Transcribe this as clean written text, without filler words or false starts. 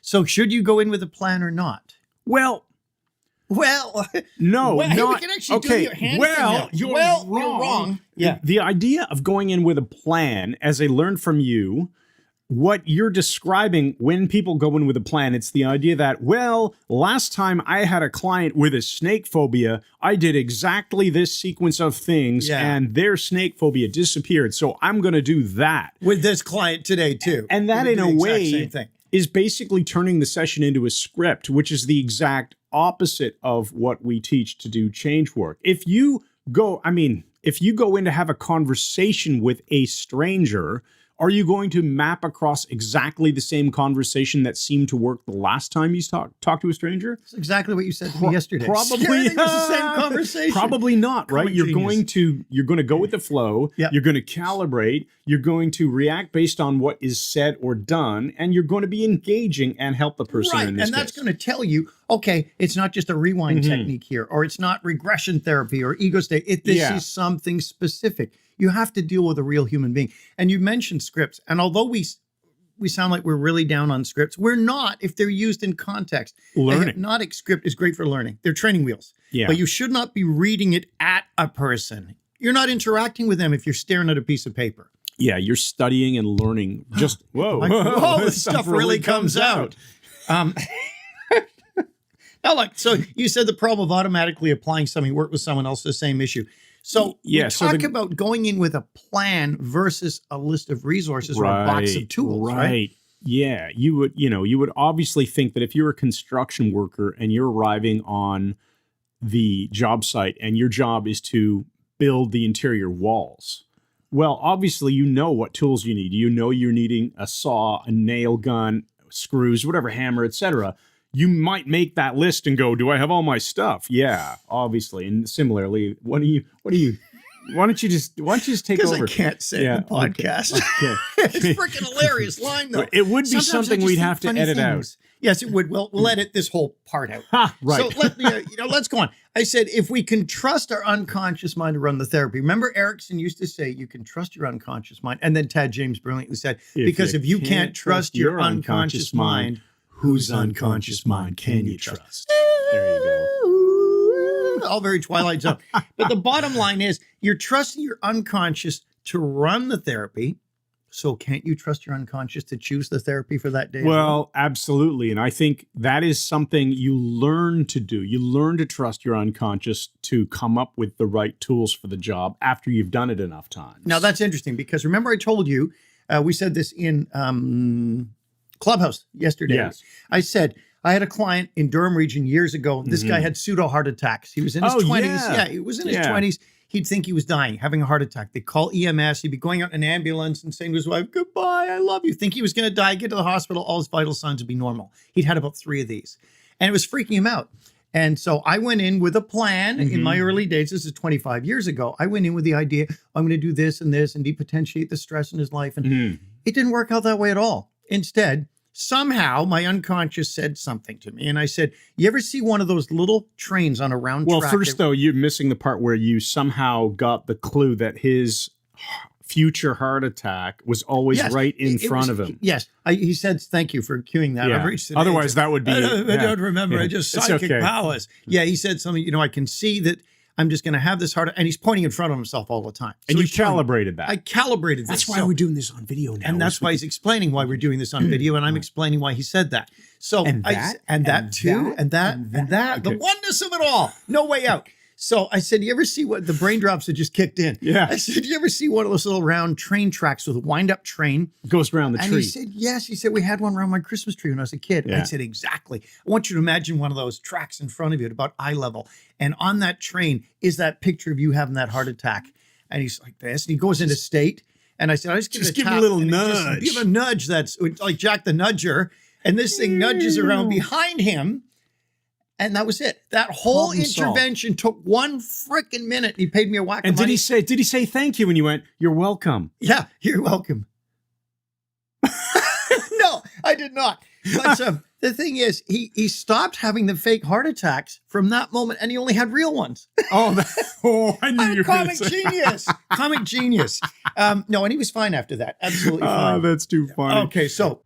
So should you go in with a plan or not? Well, no, not, we can actually do your hand thing now. You're wrong. Yeah. The idea of going in with a plan, as I learned from you, what you're describing when people go in with a plan, it's the idea that, well, last time I had a client with a snake phobia, I did exactly this sequence of things and their snake phobia disappeared. So I'm going to do that. With this client today, too. And that, in a way, is basically turning the session into a script, which is the exact opposite of what we teach to do change work. If you go in to have a conversation with a stranger, are you going to map across exactly the same conversation that seemed to work the last time you talked to a stranger? That's exactly what you said to me yesterday. Probably it was the same conversation. Probably not, right? You're going to go with the flow. Yep. You're going to calibrate. You're going to react based on what is said or done, and you're going to be engaging and help the person in this case. And that's case. going to tell you, okay, it's not just a rewind technique here, or it's not regression therapy or ego state. This is something specific. You have to deal with a real human being. And you mentioned scripts. And although we sound like we're really down on scripts, we're not if they're used in context. Learning. A hypnotic script is great for learning. They're training wheels. Yeah. But you should not be reading it at a person. You're not interacting with them if you're staring at a piece of paper. Yeah, you're studying and learning. Just, this stuff really comes out. Now, so you said the problem of automatically applying something, work with someone else, the same issue. So talk about going in with a plan versus a list of resources or a box of tools, right? Yeah, you would obviously think that if you're a construction worker and you're arriving on the job site and your job is to build the interior walls, well, obviously you know what tools you need. You know you're needing a saw, a nail gun, screws, whatever, hammer, etc. You might make that list and go, do I have all my stuff? Yeah, obviously. And similarly, why don't you just take over? Because I can't say the podcast. Okay. It's freaking hilarious line, though. It would be something we'd have to edit out. Yes, it would. We'll edit this whole part out. Right. So let's go on. I said, if we can trust our unconscious mind to run the therapy. Remember Erickson used to say, you can trust your unconscious mind. And then Tad James brilliantly said, because if you can't trust your unconscious mind, whose unconscious mind can you trust? There you go. All very Twilight Zone. But the bottom line is, you're trusting your unconscious to run the therapy. So can't you trust your unconscious to choose the therapy for that day? Well, absolutely. And I think that is something you learn to do. You learn to trust your unconscious to come up with the right tools for the job after you've done it enough times. Now, that's interesting because remember I told you, we said this in Clubhouse yesterday. Yes. I said, I had a client in Durham region years ago. This guy had pseudo heart attacks. He was in his 20s. Yeah, he was in his 20s. He'd think he was dying, having a heart attack. They'd call EMS. He'd be going out in an ambulance and saying to his wife, goodbye, I love you. Think he was going to die, get to the hospital, all his vital signs would be normal. He'd had about 3 of these. And it was freaking him out. And so I went in with a plan in my early days. This is 25 years ago. I went in with the idea, I'm going to do this and depotentiate the stress in his life. And it didn't work out that way at all. Instead, somehow my unconscious said something to me. And I said, you ever see one of those little trains on a round track? Well, first, though, you're missing the part where you somehow got the clue that his future heart attack was always right in front of him. Yes. He said, thank you for cueing that. Yeah. Otherwise, that would be... I don't remember. Yeah. I just psychic powers. Yeah, he said something, I can see that I'm just going to have this heart, and he's pointing in front of himself all the time. So and you calibrated that. I calibrated this. That's why we're doing this on video now. And that's why he's explaining why we're doing this on video, and I'm explaining why he said that. So the oneness of it all. No way out. So I said, you ever see what the brain drops that just kicked in? Yeah. I said, you ever see one of those little round train tracks with a wind-up train? Goes around the tree. And he said, yes. He said, we had one around my Christmas tree when I was a kid. Yeah. I said, exactly. I want you to imagine one of those tracks in front of you at about eye level. And on that train is that picture of you having that heart attack. And he's like this. And he goes into state. And I said, I just give a little nudge. Give a nudge that's like Jack the Nudger. And this thing nudges around behind him. And that was it. That whole intervention took 1 freaking minute. He paid me a whack of money. And did he say thank you when you went, you're welcome? Yeah, you're welcome. No, I did not. But the thing is, he stopped having the fake heart attacks from that moment, and he only had real ones. I knew you were going to say. Comic genius. No, and he was fine after that. Absolutely fine. Oh, that's too funny. Okay, so